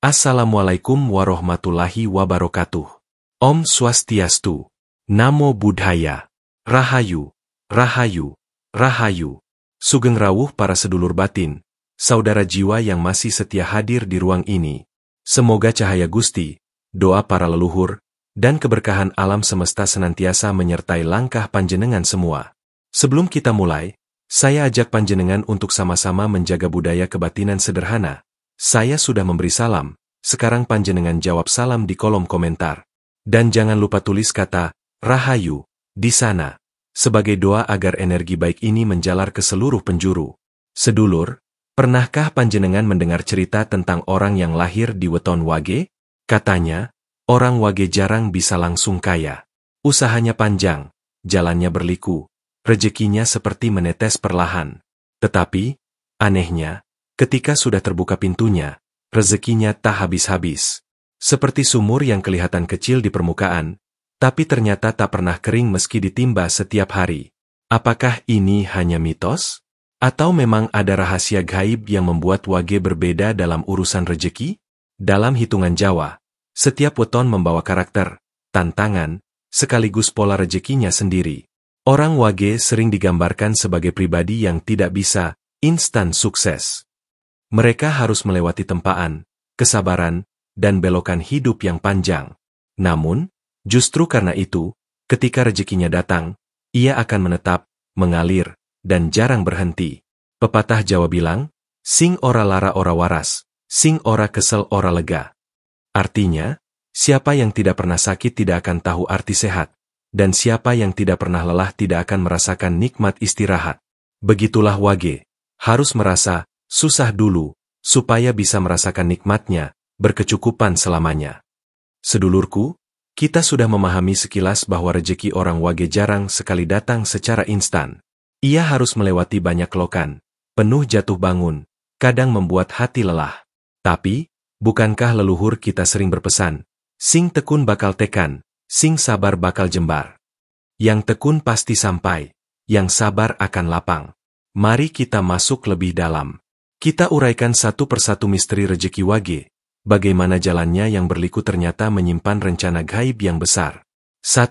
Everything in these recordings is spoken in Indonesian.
Assalamualaikum warahmatullahi wabarakatuh. Om Swastiastu. Namo Buddhaya. Rahayu, Rahayu, Rahayu. Sugeng rawuh para sedulur batin, saudara jiwa yang masih setia hadir di ruang ini. Semoga cahaya Gusti, doa para leluhur, dan keberkahan alam semesta senantiasa menyertai langkah panjenengan semua. Sebelum kita mulai, saya ajak panjenengan untuk sama-sama menjaga budaya kebatinan sederhana. Saya sudah memberi salam, sekarang panjenengan jawab salam di kolom komentar. Dan jangan lupa tulis kata, Rahayu, di sana, sebagai doa agar energi baik ini menjalar ke seluruh penjuru. Sedulur, pernahkah panjenengan mendengar cerita tentang orang yang lahir di weton Wage? Katanya, orang Wage jarang bisa langsung kaya. Usahanya panjang, jalannya berliku, rezekinya seperti menetes perlahan. Tetapi, anehnya, ketika sudah terbuka pintunya, rezekinya tak habis-habis. Seperti sumur yang kelihatan kecil di permukaan, tapi ternyata tak pernah kering meski ditimba setiap hari. Apakah ini hanya mitos? Atau memang ada rahasia gaib yang membuat Wage berbeda dalam urusan rejeki? Dalam hitungan Jawa, setiap weton membawa karakter, tantangan, sekaligus pola rezekinya sendiri. Orang Wage sering digambarkan sebagai pribadi yang tidak bisa instan sukses. Mereka harus melewati tempaan, kesabaran, dan belokan hidup yang panjang. Namun, justru karena itu, ketika rezekinya datang, ia akan menetap, mengalir, dan jarang berhenti. Pepatah Jawa bilang, sing ora lara ora waras, sing ora kesel ora lega. Artinya, siapa yang tidak pernah sakit tidak akan tahu arti sehat, dan siapa yang tidak pernah lelah tidak akan merasakan nikmat istirahat. Begitulah Wage, harus merasa susah dulu, supaya bisa merasakan nikmatnya, berkecukupan selamanya. Sedulurku, kita sudah memahami sekilas bahwa rejeki orang Wage jarang sekali datang secara instan. Ia harus melewati banyak lokan, penuh jatuh bangun, kadang membuat hati lelah. Tapi, bukankah leluhur kita sering berpesan, sing tekun bakal tekan, sing sabar bakal jembar. Yang tekun pasti sampai, yang sabar akan lapang. Mari kita masuk lebih dalam. Kita uraikan satu persatu misteri rejeki Wage, bagaimana jalannya yang berliku ternyata menyimpan rencana gaib yang besar. 1.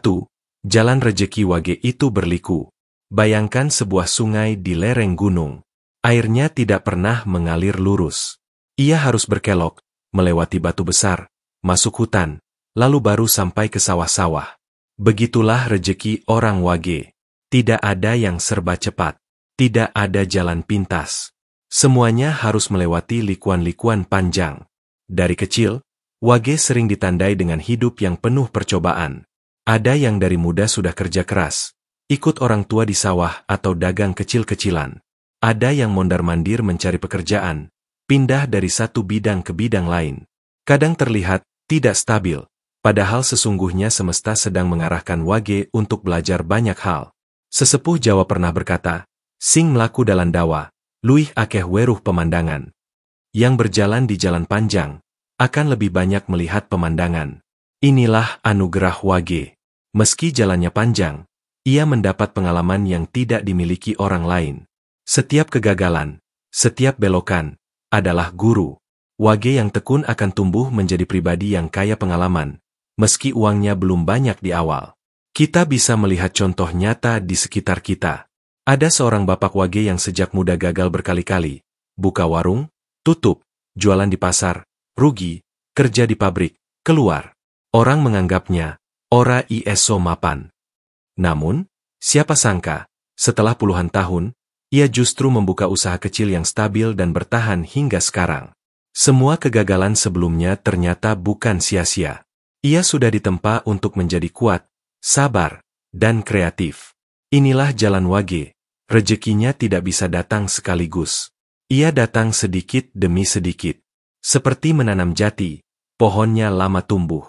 Jalan rejeki Wage itu berliku. Bayangkan sebuah sungai di lereng gunung. Airnya tidak pernah mengalir lurus. Ia harus berkelok, melewati batu besar, masuk hutan, lalu baru sampai ke sawah-sawah. Begitulah rejeki orang Wage. Tidak ada yang serba cepat. Tidak ada jalan pintas. Semuanya harus melewati likuan-likuan panjang. Dari kecil, Wage sering ditandai dengan hidup yang penuh percobaan. Ada yang dari muda sudah kerja keras, ikut orang tua di sawah atau dagang kecil-kecilan. Ada yang mondar-mandir mencari pekerjaan, pindah dari satu bidang ke bidang lain. Kadang terlihat tidak stabil, padahal sesungguhnya semesta sedang mengarahkan Wage untuk belajar banyak hal. Sesepuh Jawa pernah berkata, sing mlaku dalan dawa, luih akeh weruh pemandangan. Yang berjalan di jalan panjang, akan lebih banyak melihat pemandangan. Inilah anugerah Wage. Meski jalannya panjang, ia mendapat pengalaman yang tidak dimiliki orang lain. Setiap kegagalan, setiap belokan, adalah guru. Wage yang tekun akan tumbuh menjadi pribadi yang kaya pengalaman, meski uangnya belum banyak di awal. Kita bisa melihat contoh nyata di sekitar kita. Ada seorang bapak Wage yang sejak muda gagal berkali-kali. Buka warung, tutup, jualan di pasar, rugi, kerja di pabrik, keluar. Orang menganggapnya, ora iso mapan. Namun, siapa sangka, setelah puluhan tahun, ia justru membuka usaha kecil yang stabil dan bertahan hingga sekarang. Semua kegagalan sebelumnya ternyata bukan sia-sia. Ia sudah ditempa untuk menjadi kuat, sabar, dan kreatif. Inilah jalan Wage. Rezekinya tidak bisa datang sekaligus. Ia datang sedikit demi sedikit. Seperti menanam jati, pohonnya lama tumbuh.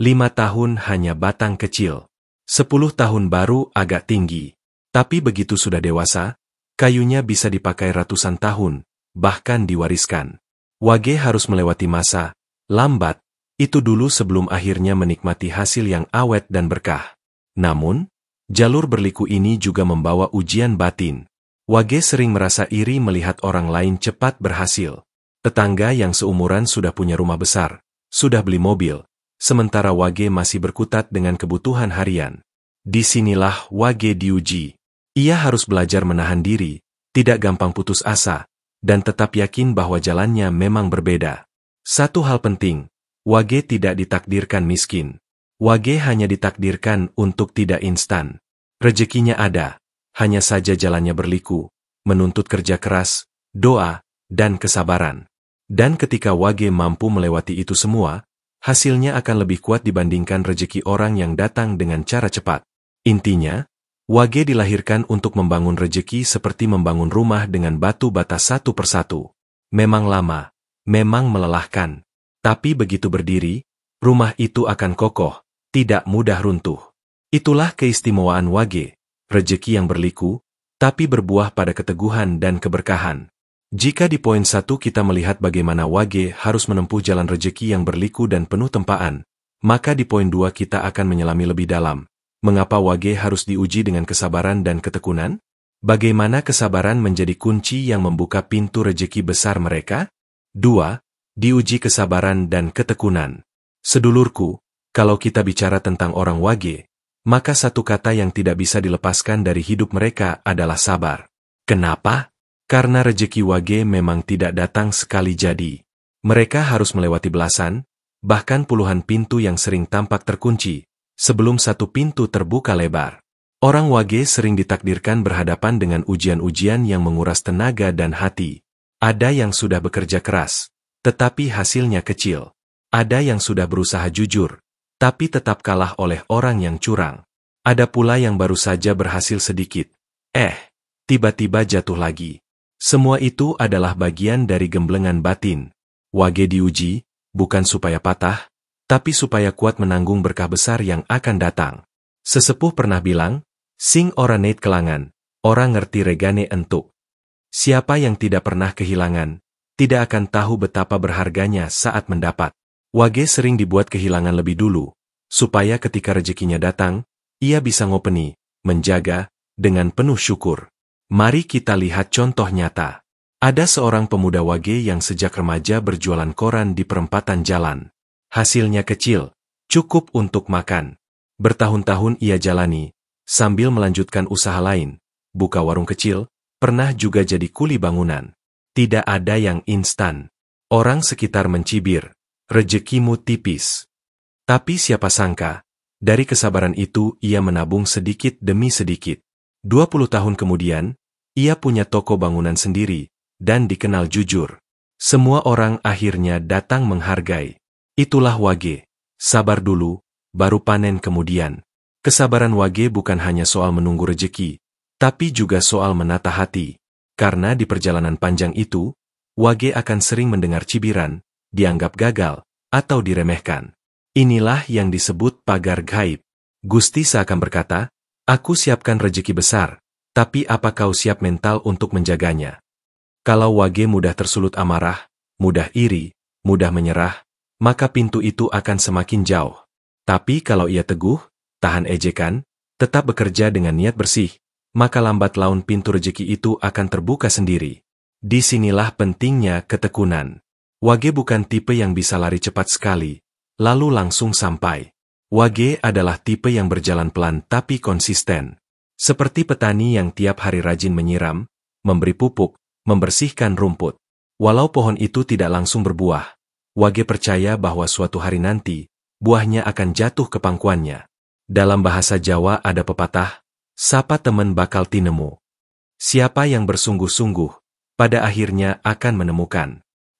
5 tahun hanya batang kecil. 10 tahun baru agak tinggi. Tapi begitu sudah dewasa, kayunya bisa dipakai ratusan tahun, bahkan diwariskan. Wage harus melewati masa lambat, itu dulu sebelum akhirnya menikmati hasil yang awet dan berkah. Namun, jalur berliku ini juga membawa ujian batin. Wage sering merasa iri melihat orang lain cepat berhasil. Tetangga yang seumuran sudah punya rumah besar, sudah beli mobil, sementara Wage masih berkutat dengan kebutuhan harian. Disinilah Wage diuji. Ia harus belajar menahan diri, tidak gampang putus asa, dan tetap yakin bahwa jalannya memang berbeda. Satu hal penting, Wage tidak ditakdirkan miskin. Wage hanya ditakdirkan untuk tidak instan. Rezekinya ada, hanya saja jalannya berliku, menuntut kerja keras, doa, dan kesabaran. Dan ketika Wage mampu melewati itu semua, hasilnya akan lebih kuat dibandingkan rezeki orang yang datang dengan cara cepat. Intinya, Wage dilahirkan untuk membangun rezeki seperti membangun rumah dengan batu bata satu persatu. Memang lama, memang melelahkan. Tapi begitu berdiri, rumah itu akan kokoh, tidak mudah runtuh. Itulah keistimewaan Wage, rezeki yang berliku, tapi berbuah pada keteguhan dan keberkahan. Jika di poin 1 kita melihat bagaimana Wage harus menempuh jalan rezeki yang berliku dan penuh tempaan, maka di poin 2 kita akan menyelami lebih dalam. Mengapa Wage harus diuji dengan kesabaran dan ketekunan? Bagaimana kesabaran menjadi kunci yang membuka pintu rezeki besar mereka? 2. Diuji kesabaran dan ketekunan. Sedulurku, kalau kita bicara tentang orang Wage, maka satu kata yang tidak bisa dilepaskan dari hidup mereka adalah sabar. Kenapa? Karena rezeki Wage memang tidak datang sekali jadi. Mereka harus melewati belasan, bahkan puluhan pintu yang sering tampak terkunci, sebelum satu pintu terbuka lebar. Orang Wage sering ditakdirkan berhadapan dengan ujian-ujian yang menguras tenaga dan hati. Ada yang sudah bekerja keras, tetapi hasilnya kecil. Ada yang sudah berusaha jujur, tapi tetap kalah oleh orang yang curang. Ada pula yang baru saja berhasil sedikit. Tiba-tiba jatuh lagi. Semua itu adalah bagian dari gemblengan batin. Wage diuji, bukan supaya patah, tapi supaya kuat menanggung berkah besar yang akan datang. Sesepuh pernah bilang, sing ora neit kelangan, orang ngerti regane entuk. Siapa yang tidak pernah kehilangan, tidak akan tahu betapa berharganya saat mendapat. Wage sering dibuat kehilangan lebih dulu, supaya ketika rezekinya datang, ia bisa ngopeni, menjaga, dengan penuh syukur. Mari kita lihat contoh nyata. Ada seorang pemuda Wage yang sejak remaja berjualan koran di perempatan jalan. Hasilnya kecil, cukup untuk makan. Bertahun-tahun ia jalani, sambil melanjutkan usaha lain, buka warung kecil, pernah juga jadi kuli bangunan. Tidak ada yang instan. Orang sekitar mencibir, rezekimu tipis. Tapi siapa sangka, dari kesabaran itu ia menabung sedikit demi sedikit. 20 tahun kemudian, ia punya toko bangunan sendiri, dan dikenal jujur. Semua orang akhirnya datang menghargai. Itulah Wage. Sabar dulu, baru panen kemudian. Kesabaran Wage bukan hanya soal menunggu rezeki, tapi juga soal menata hati. Karena di perjalanan panjang itu, Wage akan sering mendengar cibiran, dianggap gagal, atau diremehkan. Inilah yang disebut pagar gaib. Gusti seakan berkata, aku siapkan rezeki besar, tapi apa kau siap mental untuk menjaganya? Kalau Wage mudah tersulut amarah, mudah iri, mudah menyerah, maka pintu itu akan semakin jauh. Tapi kalau ia teguh, tahan ejekan, tetap bekerja dengan niat bersih, maka lambat laun pintu rezeki itu akan terbuka sendiri. Disinilah pentingnya ketekunan. Wage bukan tipe yang bisa lari cepat sekali, lalu langsung sampai. Wage adalah tipe yang berjalan pelan tapi konsisten. Seperti petani yang tiap hari rajin menyiram, memberi pupuk, membersihkan rumput. Walau pohon itu tidak langsung berbuah, Wage percaya bahwa suatu hari nanti, buahnya akan jatuh ke pangkuannya. Dalam bahasa Jawa ada pepatah, sapa temen bakal tinemu. Siapa yang bersungguh-sungguh, pada akhirnya akan menemukan.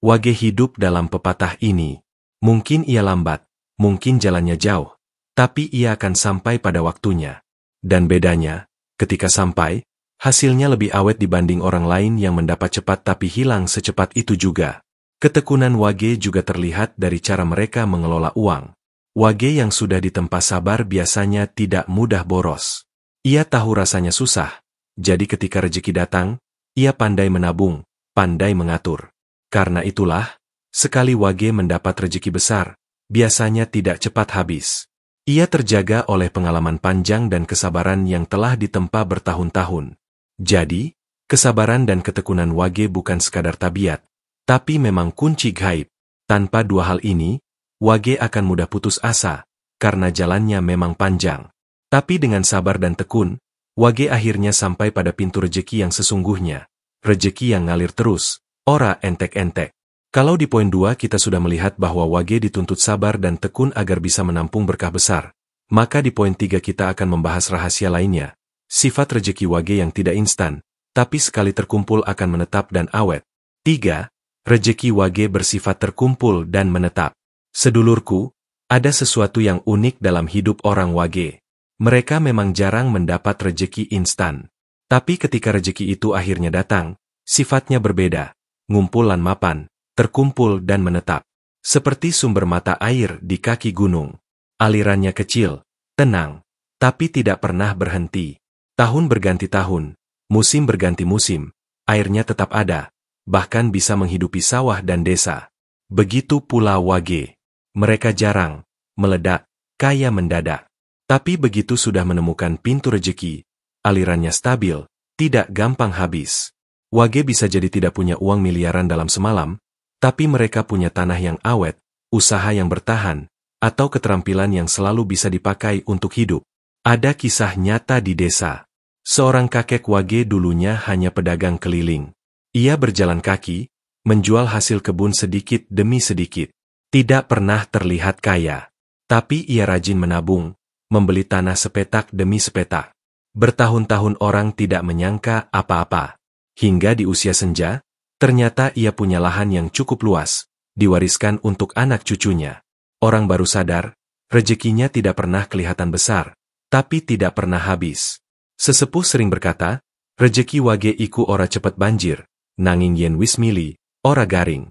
Wage hidup dalam pepatah ini. Mungkin ia lambat, mungkin jalannya jauh, tapi ia akan sampai pada waktunya. Dan bedanya, ketika sampai, hasilnya lebih awet dibanding orang lain yang mendapat cepat tapi hilang secepat itu juga. Ketekunan Wage juga terlihat dari cara mereka mengelola uang. Wage yang sudah ditempa sabar biasanya tidak mudah boros. Ia tahu rasanya susah, jadi ketika rezeki datang, ia pandai menabung, pandai mengatur. Karena itulah, sekali Wage mendapat rezeki besar, biasanya tidak cepat habis. Ia terjaga oleh pengalaman panjang dan kesabaran yang telah ditempa bertahun-tahun. Jadi, kesabaran dan ketekunan Wage bukan sekadar tabiat, Tapi memang kunci gaib. Tanpa dua hal ini, Wage akan mudah putus asa, karena jalannya memang panjang. Tapi dengan sabar dan tekun, Wage akhirnya sampai pada pintu rejeki yang sesungguhnya. Rejeki yang ngalir terus, ora entek-entek. Kalau di poin 2 kita sudah melihat bahwa Wage dituntut sabar dan tekun agar bisa menampung berkah besar, maka di poin 3 kita akan membahas rahasia lainnya. Sifat rejeki Wage yang tidak instan, tapi sekali terkumpul akan menetap dan awet. 3. Rejeki Wage bersifat terkumpul dan menetap. Sedulurku, ada sesuatu yang unik dalam hidup orang Wage. Mereka memang jarang mendapat rejeki instan. Tapi ketika rejeki itu akhirnya datang, sifatnya berbeda, ngumpulan mapan, terkumpul dan menetap. Seperti sumber mata air di kaki gunung. Alirannya kecil, tenang, tapi tidak pernah berhenti. Tahun berganti tahun, musim berganti musim, airnya tetap ada, bahkan bisa menghidupi sawah dan desa. Begitu pula Wage. Mereka jarang, meledak, kaya mendadak. Tapi begitu sudah menemukan pintu rejeki, alirannya stabil, tidak gampang habis. Wage bisa jadi tidak punya uang miliaran dalam semalam, tapi mereka punya tanah yang awet, usaha yang bertahan, atau keterampilan yang selalu bisa dipakai untuk hidup. Ada kisah nyata di desa. Seorang kakek Wage dulunya hanya pedagang keliling. Ia berjalan kaki, menjual hasil kebun sedikit demi sedikit. Tidak pernah terlihat kaya. Tapi ia rajin menabung, membeli tanah sepetak demi sepetak. Bertahun-tahun orang tidak menyangka apa-apa. Hingga di usia senja, ternyata ia punya lahan yang cukup luas, diwariskan untuk anak cucunya. Orang baru sadar, rezekinya tidak pernah kelihatan besar, tapi tidak pernah habis. Sesepuh sering berkata, rejeki Wage iku ora cepet banjir, nanging yen wis mili, ora garing.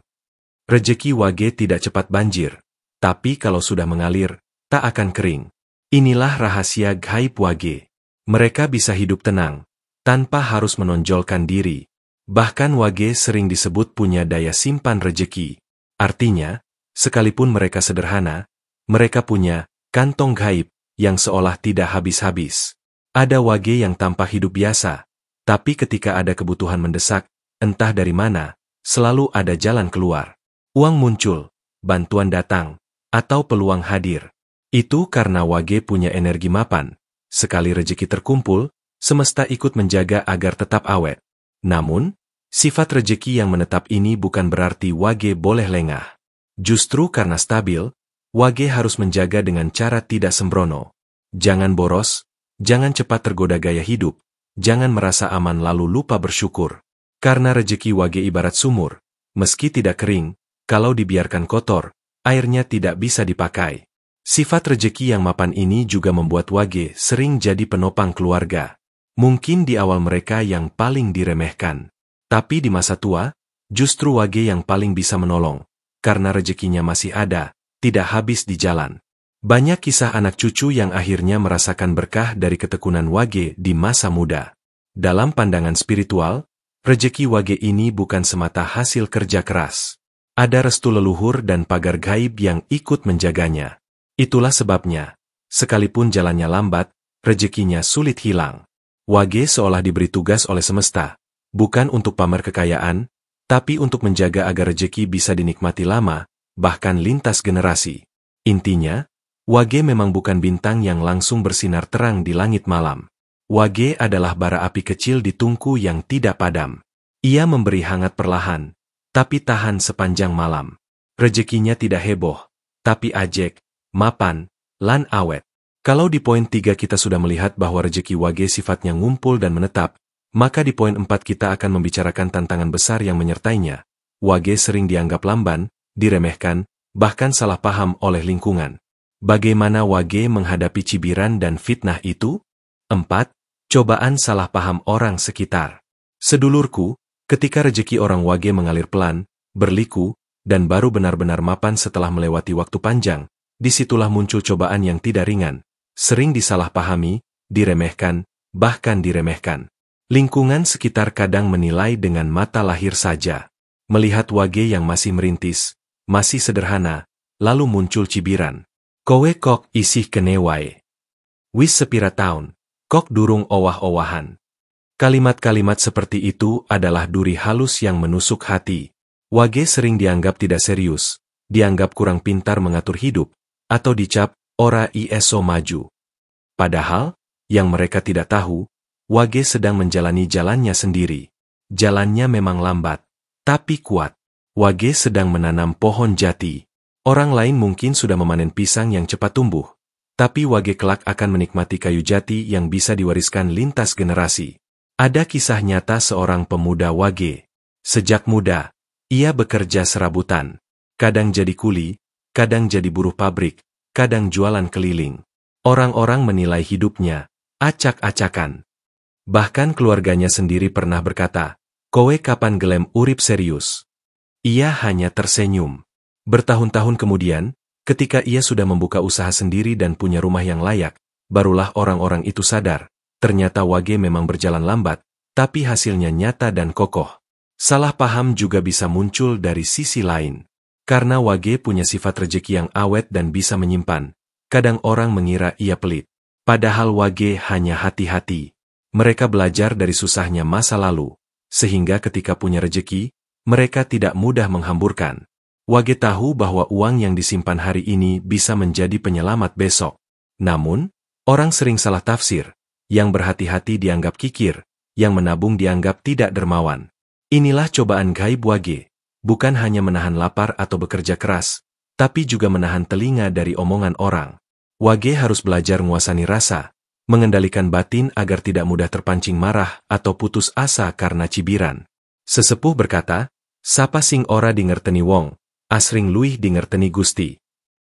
Rejeki Wage tidak cepat banjir, tapi kalau sudah mengalir, tak akan kering. Inilah rahasia gaib Wage. Mereka bisa hidup tenang, tanpa harus menonjolkan diri. Bahkan Wage sering disebut punya daya simpan rejeki. Artinya, sekalipun mereka sederhana, mereka punya kantong gaib yang seolah tidak habis-habis. Ada Wage yang tampak hidup biasa, tapi ketika ada kebutuhan mendesak, entah dari mana, selalu ada jalan keluar. Uang muncul, bantuan datang, atau peluang hadir. Itu karena Wage punya energi mapan. Sekali rejeki terkumpul, semesta ikut menjaga agar tetap awet. Namun, sifat rejeki yang menetap ini bukan berarti Wage boleh lengah. Justru karena stabil, Wage harus menjaga dengan cara tidak sembrono. Jangan boros, jangan cepat tergoda gaya hidup, jangan merasa aman lalu lupa bersyukur. Karena rejeki Wage ibarat sumur, meski tidak kering, kalau dibiarkan kotor, airnya tidak bisa dipakai. Sifat rejeki yang mapan ini juga membuat Wage sering jadi penopang keluarga. Mungkin di awal mereka yang paling diremehkan. Tapi di masa tua, justru Wage yang paling bisa menolong. Karena rezekinya masih ada, tidak habis di jalan. Banyak kisah anak cucu yang akhirnya merasakan berkah dari ketekunan Wage di masa muda. Dalam pandangan spiritual, rejeki Wage ini bukan semata hasil kerja keras. Ada restu leluhur dan pagar gaib yang ikut menjaganya. Itulah sebabnya, sekalipun jalannya lambat, rezekinya sulit hilang. Wage seolah diberi tugas oleh semesta, bukan untuk pamer kekayaan, tapi untuk menjaga agar rejeki bisa dinikmati lama, bahkan lintas generasi. Intinya, Wage memang bukan bintang yang langsung bersinar terang di langit malam. Wage adalah bara api kecil di tungku yang tidak padam. Ia memberi hangat perlahan, tapi tahan sepanjang malam. Rezekinya tidak heboh, tapi ajek, mapan, lan awet. Kalau di poin 3 kita sudah melihat bahwa rejeki Wage sifatnya ngumpul dan menetap, maka di poin 4 kita akan membicarakan tantangan besar yang menyertainya. Wage sering dianggap lamban, diremehkan, bahkan salah paham oleh lingkungan. Bagaimana Wage menghadapi cibiran dan fitnah itu? 4. Cobaan salah paham orang sekitar. Sedulurku, ketika rejeki orang Wage mengalir pelan, berliku, dan baru benar-benar mapan setelah melewati waktu panjang, disitulah muncul cobaan yang tidak ringan. Sering disalahpahami, diremehkan, bahkan diremehkan. Lingkungan sekitar kadang menilai dengan mata lahir saja. Melihat Wage yang masih merintis, masih sederhana, lalu muncul cibiran. Kowe kok isih kene wae. Wis sepira taun, kok durung owah-owahan. Kalimat-kalimat seperti itu adalah duri halus yang menusuk hati. Wage sering dianggap tidak serius, dianggap kurang pintar mengatur hidup, atau dicap ora iso maju. Padahal, yang mereka tidak tahu, Wage sedang menjalani jalannya sendiri. Jalannya memang lambat, tapi kuat. Wage sedang menanam pohon jati. Orang lain mungkin sudah memanen pisang yang cepat tumbuh, tapi Wage kelak akan menikmati kayu jati yang bisa diwariskan lintas generasi. Ada kisah nyata seorang pemuda Wage. Sejak muda, ia bekerja serabutan. Kadang jadi kuli, kadang jadi buruh pabrik, kadang jualan keliling. Orang-orang menilai hidupnya acak-acakan. Bahkan keluarganya sendiri pernah berkata, "Kowe kapan gelem urip serius?" Ia hanya tersenyum. Bertahun-tahun kemudian, ketika ia sudah membuka usaha sendiri dan punya rumah yang layak, barulah orang-orang itu sadar, ternyata Wage memang berjalan lambat, tapi hasilnya nyata dan kokoh. Salah paham juga bisa muncul dari sisi lain. Karena Wage punya sifat rejeki yang awet dan bisa menyimpan, kadang orang mengira ia pelit. Padahal Wage hanya hati-hati. Mereka belajar dari susahnya masa lalu, sehingga ketika punya rejeki, mereka tidak mudah menghamburkan. Wage tahu bahwa uang yang disimpan hari ini bisa menjadi penyelamat besok. Namun, orang sering salah tafsir. Yang berhati-hati dianggap kikir, yang menabung dianggap tidak dermawan. Inilah cobaan gaib Wage. Bukan hanya menahan lapar atau bekerja keras, tapi juga menahan telinga dari omongan orang. Wage harus belajar menguasai rasa, mengendalikan batin agar tidak mudah terpancing marah atau putus asa karena cibiran. Sesepuh berkata, "Sapa sing ora dingerteni wong, asring luih dingerteni Gusti."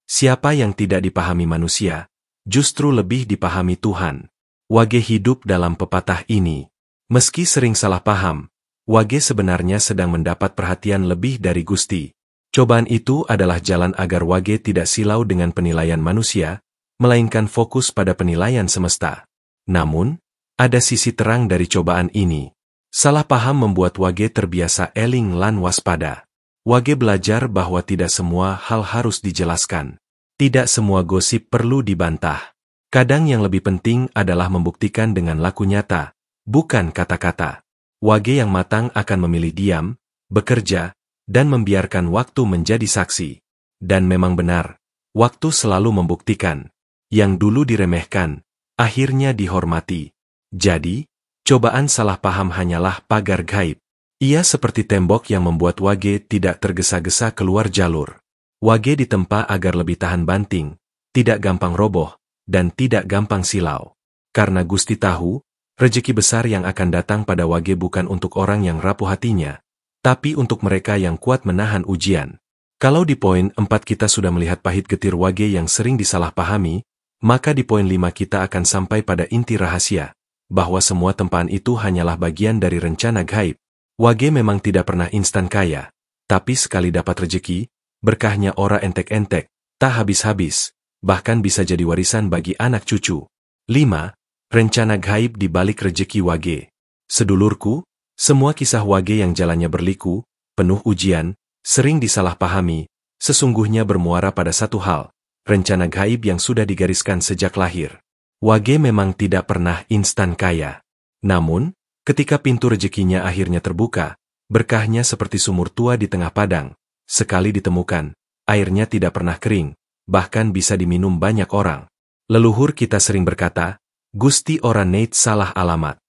Siapa yang tidak dipahami manusia, justru lebih dipahami Tuhan. Wage hidup dalam pepatah ini. Meski sering salah paham, Wage sebenarnya sedang mendapat perhatian lebih dari Gusti. Cobaan itu adalah jalan agar Wage tidak silau dengan penilaian manusia, melainkan fokus pada penilaian semesta. Namun, ada sisi terang dari cobaan ini. Salah paham membuat Wage terbiasa eling lan waspada. Wage belajar bahwa tidak semua hal harus dijelaskan. Tidak semua gosip perlu dibantah. Kadang yang lebih penting adalah membuktikan dengan laku nyata, bukan kata-kata. Wage yang matang akan memilih diam, bekerja, dan membiarkan waktu menjadi saksi. Dan memang benar, waktu selalu membuktikan. Yang dulu diremehkan, akhirnya dihormati. Jadi, cobaan salah paham hanyalah pagar gaib. Ia seperti tembok yang membuat Wage tidak tergesa-gesa keluar jalur. Wage ditempa agar lebih tahan banting, tidak gampang roboh, dan tidak gampang silau. Karena Gusti tahu, rejeki besar yang akan datang pada Wage bukan untuk orang yang rapuh hatinya, tapi untuk mereka yang kuat menahan ujian. Kalau di poin 4 kita sudah melihat pahit getir Wage yang sering disalahpahami, maka di poin 5 kita akan sampai pada inti rahasia, bahwa semua tempaan itu hanyalah bagian dari rencana gaib. Wage memang tidak pernah instan kaya, tapi sekali dapat rejeki, berkahnya ora entek-entek, tak habis-habis, bahkan bisa jadi warisan bagi anak cucu. 5. Rencana gaib di balik rejeki Wage. Sedulurku, semua kisah Wage yang jalannya berliku, penuh ujian, sering disalahpahami, sesungguhnya bermuara pada satu hal, rencana gaib yang sudah digariskan sejak lahir. Wage memang tidak pernah instan kaya. Namun, ketika pintu rezekinya akhirnya terbuka, berkahnya seperti sumur tua di tengah padang, sekali ditemukan, airnya tidak pernah kering, bahkan bisa diminum banyak orang. Leluhur kita sering berkata, Gusti ora neit salah alamat.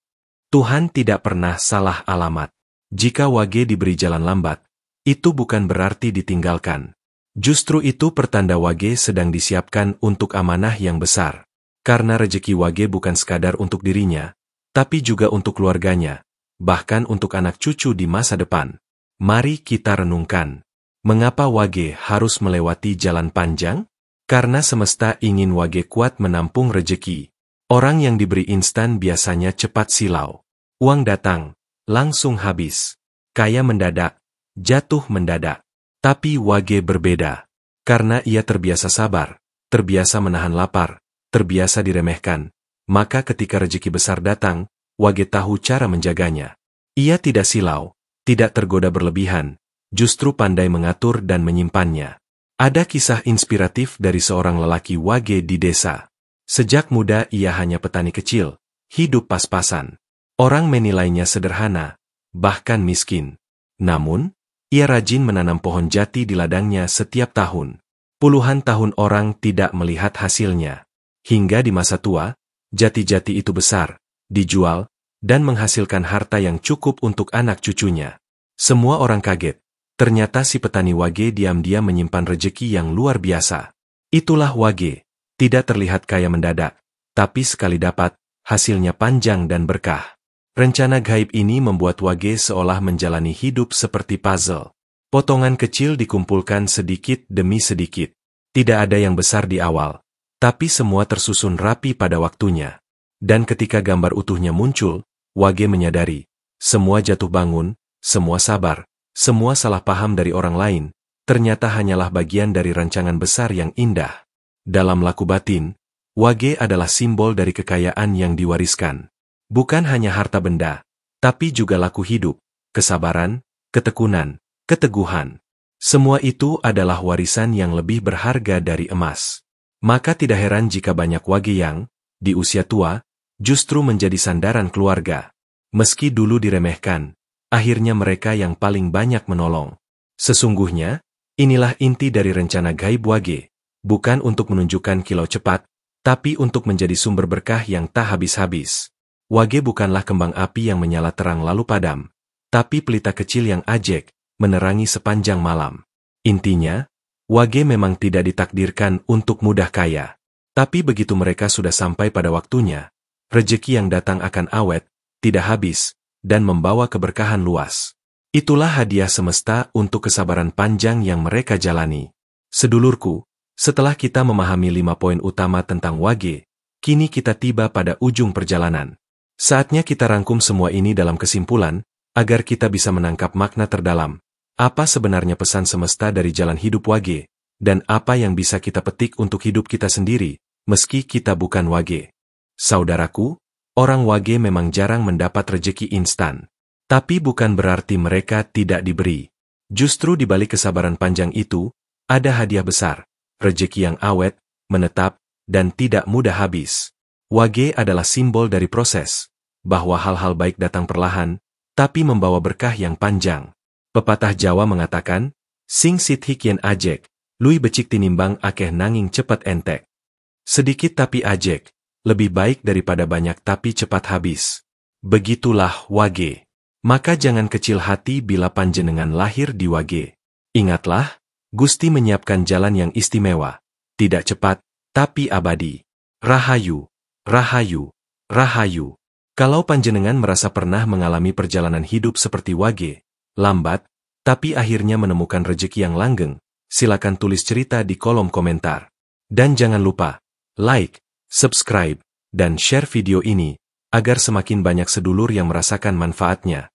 Tuhan tidak pernah salah alamat. Jika Wage diberi jalan lambat, itu bukan berarti ditinggalkan. Justru itu pertanda Wage sedang disiapkan untuk amanah yang besar. Karena rejeki Wage bukan sekadar untuk dirinya, tapi juga untuk keluarganya, bahkan untuk anak cucu di masa depan. Mari kita renungkan. Mengapa Wage harus melewati jalan panjang? Karena semesta ingin Wage kuat menampung rejeki. Orang yang diberi instan biasanya cepat silau. Uang datang, langsung habis. Kaya mendadak, jatuh mendadak. Tapi Wage berbeda. Karena ia terbiasa sabar, terbiasa menahan lapar, terbiasa diremehkan. Maka ketika rejeki besar datang, Wage tahu cara menjaganya. Ia tidak silau, tidak tergoda berlebihan, justru pandai mengatur dan menyimpannya. Ada kisah inspiratif dari seorang lelaki Wage di desa. Sejak muda ia hanya petani kecil, hidup pas-pasan. Orang menilainya sederhana, bahkan miskin. Namun, Ia rajin menanam pohon jati di ladangnya setiap tahun. Puluhan tahun orang tidak melihat hasilnya. Hingga di masa tua, jati-jati itu besar, dijual, dan menghasilkan harta yang cukup untuk anak cucunya. Semua orang kaget. Ternyata si petani wage diam-diam menyimpan rejeki yang luar biasa. Itulah wage. Tidak terlihat kaya mendadak, tapi sekali dapat, hasilnya panjang dan berkah. Rencana gaib ini membuat wage seolah menjalani hidup seperti puzzle. Potongan kecil dikumpulkan sedikit demi sedikit. Tidak ada yang besar di awal, tapi semua tersusun rapi pada waktunya. Dan ketika gambar utuhnya muncul, wage menyadari, semua jatuh bangun, semua sabar, semua salah paham dari orang lain, ternyata hanyalah bagian dari rancangan besar yang indah. Dalam laku batin, wage adalah simbol dari kekayaan yang diwariskan. Bukan hanya harta benda, tapi juga laku hidup, kesabaran, ketekunan, keteguhan. Semua itu adalah warisan yang lebih berharga dari emas. Maka tidak heran jika banyak wage yang, di usia tua, justru menjadi sandaran keluarga. Meski dulu diremehkan, akhirnya mereka yang paling banyak menolong. Sesungguhnya, inilah inti dari rencana gaib wage, bukan untuk menunjukkan kilau cepat, tapi untuk menjadi sumber berkah yang tak habis-habis. Wage bukanlah kembang api yang menyala terang lalu padam, tapi pelita kecil yang ajek, menerangi sepanjang malam. Intinya, wage memang tidak ditakdirkan untuk mudah kaya. Tapi begitu mereka sudah sampai pada waktunya, rejeki yang datang akan awet, tidak habis, dan membawa keberkahan luas. Itulah hadiah semesta untuk kesabaran panjang yang mereka jalani. Sedulurku, setelah kita memahami 5 poin utama tentang wage, kini kita tiba pada ujung perjalanan. Saatnya kita rangkum semua ini dalam kesimpulan, agar kita bisa menangkap makna terdalam. Apa sebenarnya pesan semesta dari jalan hidup wage, dan apa yang bisa kita petik untuk hidup kita sendiri, meski kita bukan wage. Saudaraku, orang wage memang jarang mendapat rejeki instan. Tapi bukan berarti mereka tidak diberi. Justru di balik kesabaran panjang itu, ada hadiah besar, rejeki yang awet, menetap, dan tidak mudah habis. Wage adalah simbol dari proses, bahwa hal-hal baik datang perlahan, tapi membawa berkah yang panjang. Pepatah Jawa mengatakan, sing sit hik yen ajek, lui becik tinimbang akeh nanging cepet entek. Sedikit tapi ajek, lebih baik daripada banyak tapi cepat habis. Begitulah wage. Maka jangan kecil hati bila panjenengan lahir di wage. Ingatlah, Gusti menyiapkan jalan yang istimewa, tidak cepat, tapi abadi. Rahayu. Rahayu, rahayu. Kalau panjenengan merasa pernah mengalami perjalanan hidup seperti wage, lambat, tapi akhirnya menemukan rejeki yang langgeng, silakan tulis cerita di kolom komentar. Dan jangan lupa, like, subscribe, dan share video ini, agar semakin banyak sedulur yang merasakan manfaatnya.